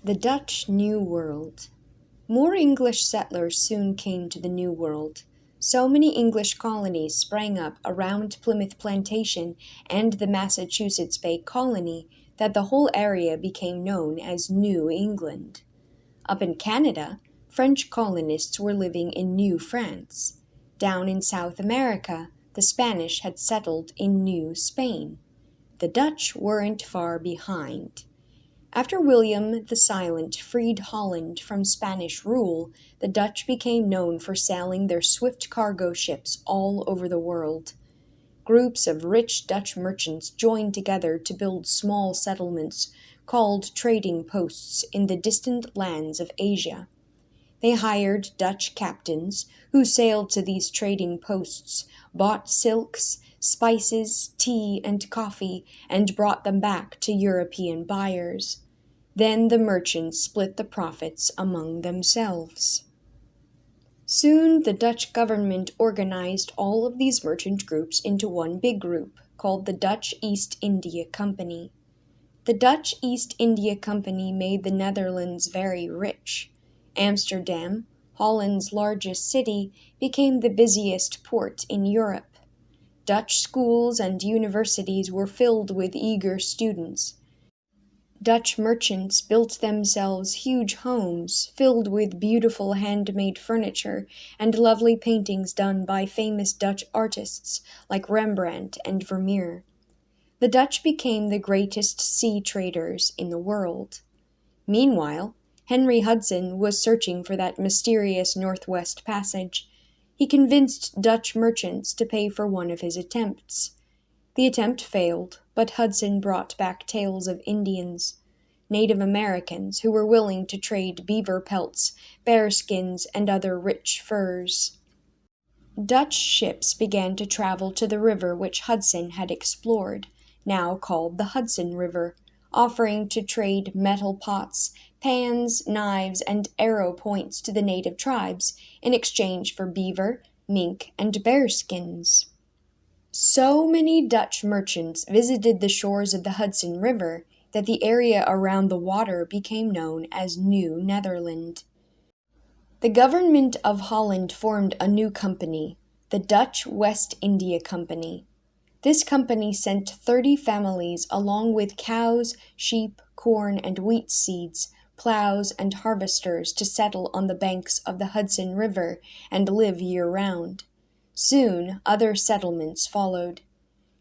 The Dutch New World. More English settlers soon came to the New World. So many English colonies sprang up around Plymouth Plantation and the Massachusetts Bay Colony that the whole area became known as New England. Up in Canada, French colonists were living in New France. Down in South America, the Spanish had settled in New Spain. The Dutch weren't far behind. After William the Silent freed Holland from Spanish rule, the Dutch became known for sailing their swift cargo ships all over the world. Groups of rich Dutch merchants joined together to build small settlements called trading posts in the distant lands of Asia. They hired Dutch captains who sailed to these trading posts, bought silks, spices, tea, and coffee, and brought them back to European buyers. Then the merchants split the profits among themselves. Soon the Dutch government organized all of these merchant groups into one big group, called the Dutch East India Company. The Dutch East India Company made the Netherlands very rich. Amsterdam, Holland's largest city, became the busiest port in Europe. Dutch schools and universities were filled with eager students. Dutch merchants built themselves huge homes filled with beautiful handmade furniture and lovely paintings done by famous Dutch artists like Rembrandt and Vermeer. The Dutch became the greatest sea traders in the world. Meanwhile, Henry Hudson was searching for that mysterious Northwest Passage. He convinced Dutch merchants to pay for one of his attempts. The attempt failed, but Hudson brought back tales of Indians, Native Americans who were willing to trade beaver pelts, bear skins, and other rich furs. Dutch ships began to travel to the river which Hudson had explored, now called the Hudson River, offering to trade metal pots, pans, knives, and arrow points to the native tribes in exchange for beaver, mink, and bear skins. So many Dutch merchants visited the shores of the Hudson River that the area around the water became known as New Netherland. The government of Holland formed a new company, the Dutch West India Company. This company sent 30 families along with cows, sheep, corn, and wheat seeds, plows, and harvesters to settle on the banks of the Hudson River and live year-round. Soon, other settlements followed.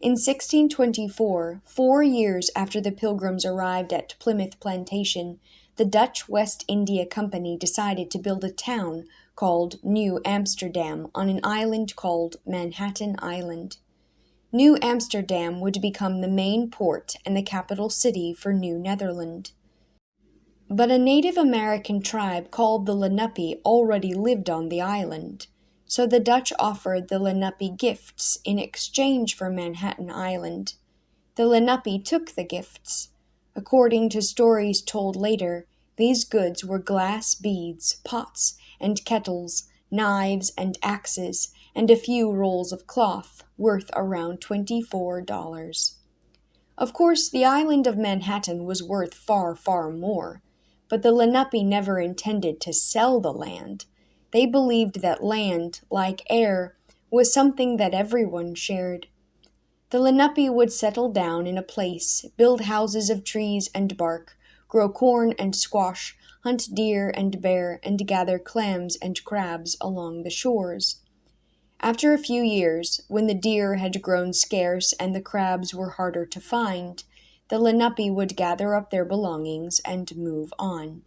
In 1624, 4 years after the Pilgrims arrived at Plymouth Plantation, the Dutch West India Company decided to build a town called New Amsterdam on an island called Manhattan Island. New Amsterdam would become the main port and the capital city for New Netherland. But a Native American tribe called the Lenape already lived on the island, so the Dutch offered the Lenape gifts in exchange for Manhattan Island. The Lenape took the gifts. According to stories told later, these goods were glass beads, pots, and kettles, knives and axes, and a few rolls of cloth, worth around $24. Of course, the island of Manhattan was worth far, far more, but the Lenape never intended to sell the land. They believed that land, like air, was something that everyone shared. The Lenape would settle down in a place, build houses of trees and bark, grow corn and squash, hunt deer and bear, and gather clams and crabs along the shores. After a few years, when the deer had grown scarce and the crabs were harder to find, the Lenape would gather up their belongings and move on.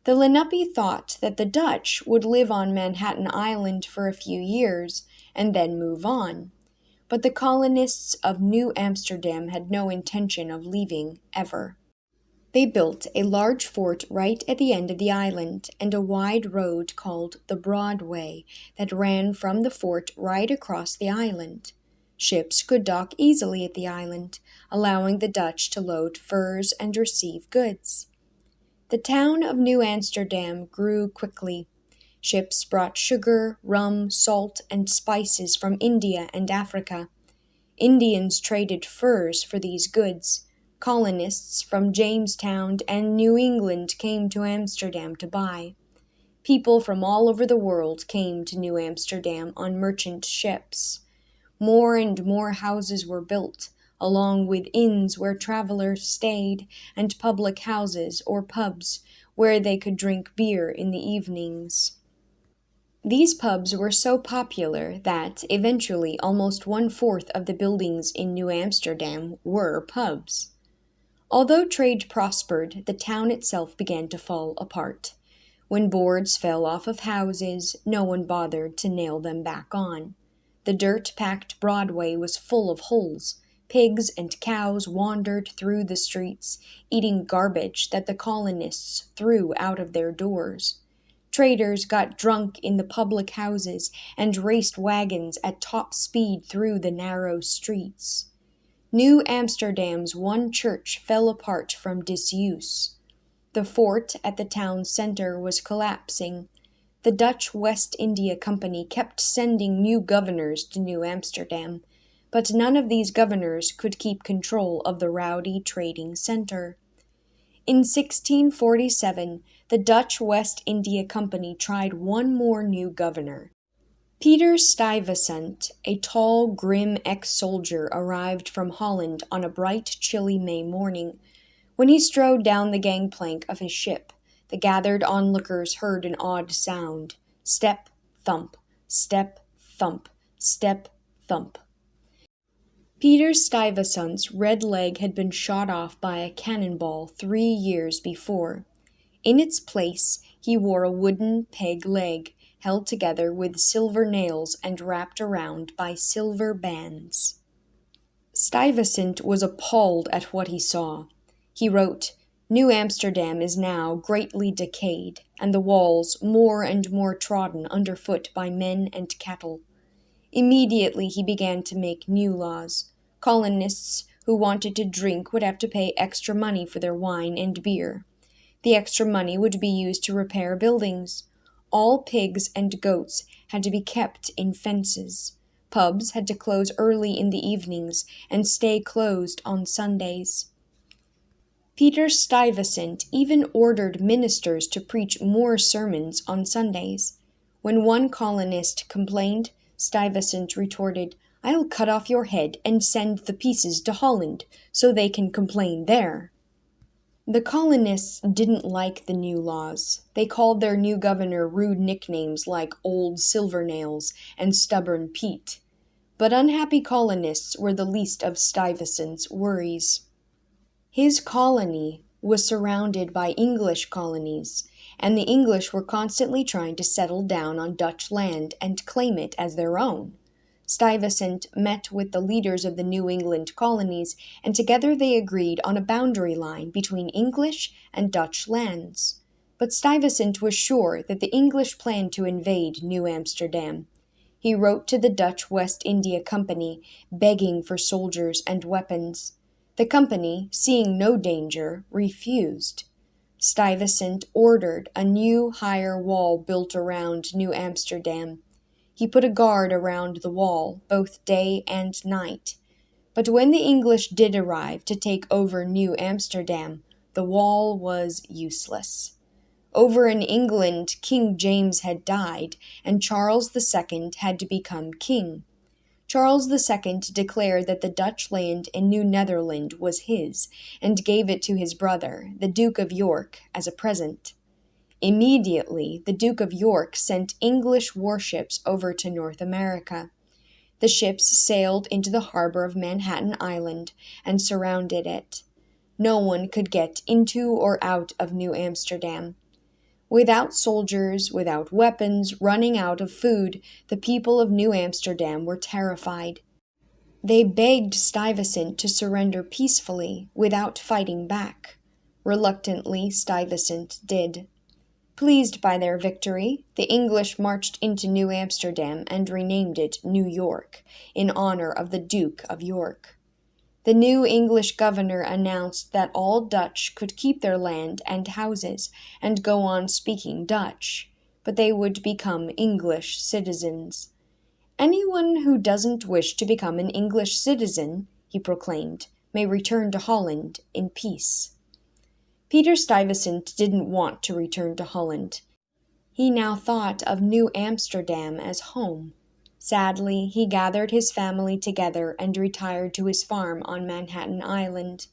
The Lenape thought that the Dutch would live on Manhattan Island for a few years and then move on, but the colonists of New Amsterdam had no intention of leaving ever. They built a large fort right at the end of the island and a wide road called the Broadway that ran from the fort right across the island. Ships could dock easily at the island, allowing the Dutch to load furs and receive goods. The town of New Amsterdam grew quickly. Ships brought sugar, rum, salt, and spices from India and Africa. Indians traded furs for these goods. Colonists from Jamestown and New England came to Amsterdam to buy. People from all over the world came to New Amsterdam on merchant ships. More and more houses were built, along with inns where travelers stayed, and public houses or pubs where they could drink beer in the evenings. These pubs were so popular that, eventually, almost 1/4 of the buildings in New Amsterdam were pubs. Although trade prospered, the town itself began to fall apart. When boards fell off of houses, no one bothered to nail them back on. The dirt-packed Broadway was full of holes. Pigs and cows wandered through the streets, eating garbage that the colonists threw out of their doors. Traders got drunk in the public houses and raced wagons at top speed through the narrow streets. New Amsterdam's one church fell apart from disuse. The fort at the town center was collapsing. The Dutch West India Company kept sending new governors to New Amsterdam, but none of these governors could keep control of the rowdy trading center. In 1647, the Dutch West India Company tried one more new governor. Peter Stuyvesant, a tall, grim ex-soldier, arrived from Holland on a bright, chilly May morning. When he strode down the gangplank of his ship, the gathered onlookers heard an odd sound. Step, thump, step, thump, step, thump. Peter Stuyvesant's red leg had been shot off by a cannonball 3 years before. In its place, he wore a wooden peg leg, held together with silver nails and wrapped around by silver bands. Stuyvesant was appalled at what he saw. He wrote, "New Amsterdam is now greatly decayed, and the walls more and more trodden underfoot by men and cattle." Immediately he began to make new laws. Colonists who wanted to drink would have to pay extra money for their wine and beer. The extra money would be used to repair buildings. All pigs and goats had to be kept in fences. Pubs had to close early in the evenings and stay closed on Sundays. Peter Stuyvesant even ordered ministers to preach more sermons on Sundays. When one colonist complained, Stuyvesant retorted, "I'll cut off your head and send the pieces to Holland, so they can complain there." The colonists didn't like the new laws. They called their new governor rude nicknames like Old Silvernails and Stubborn Pete. But unhappy colonists were the least of Stuyvesant's worries. His colony was surrounded by English colonies, and the English were constantly trying to settle down on Dutch land and claim it as their own. Stuyvesant met with the leaders of the New England colonies, and together they agreed on a boundary line between English and Dutch lands. But Stuyvesant was sure that the English planned to invade New Amsterdam. He wrote to the Dutch West India Company, begging for soldiers and weapons. The company, seeing no danger, refused. Stuyvesant ordered a new higher wall built around New Amsterdam. He put a guard around the wall, both day and night. But when the English did arrive to take over New Amsterdam, the wall was useless. Over in England, King James had died, and Charles II had to become king. Charles II declared that the Dutch land in New Netherland was his, and gave it to his brother, the Duke of York, as a present. Immediately, the Duke of York sent English warships over to North America. The ships sailed into the harbor of Manhattan Island and surrounded it. No one could get into or out of New Amsterdam. Without soldiers, without weapons, running out of food, the people of New Amsterdam were terrified. They begged Stuyvesant to surrender peacefully, without fighting back. Reluctantly, Stuyvesant did. Pleased by their victory, the English marched into New Amsterdam and renamed it New York, in honor of the Duke of York. The new English governor announced that all Dutch could keep their land and houses and go on speaking Dutch, but they would become English citizens. "Anyone who doesn't wish to become an English citizen," he proclaimed, may return to Holland in peace. Peter Stuyvesant didn't want to return to Holland. He now thought of New Amsterdam as home. Sadly, he gathered his family together and retired to his farm on Manhattan Island.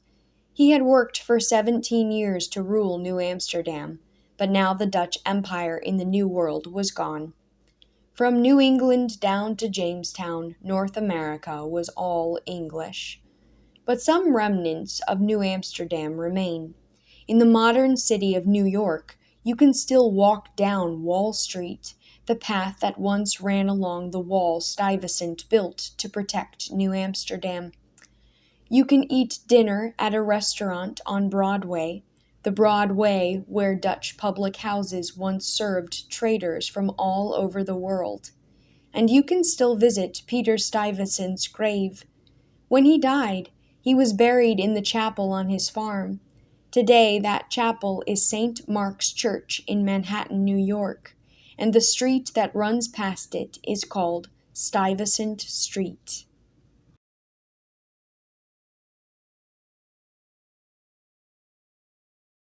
He had worked for 17 years to rule New Amsterdam, but now the Dutch Empire in the New World was gone. From New England down to Jamestown, North America was all English. But some remnants of New Amsterdam remain. In the modern city of New York, you can still walk down Wall Street, the path that once ran along the wall Stuyvesant built to protect New Amsterdam. You can eat dinner at a restaurant on Broadway, the Broadway where Dutch public houses once served traders from all over the world. And you can still visit Peter Stuyvesant's grave. When he died, he was buried in the chapel on his farm. Today, that chapel is St. Mark's Church in Manhattan, New York, and the street that runs past it is called Stuyvesant Street.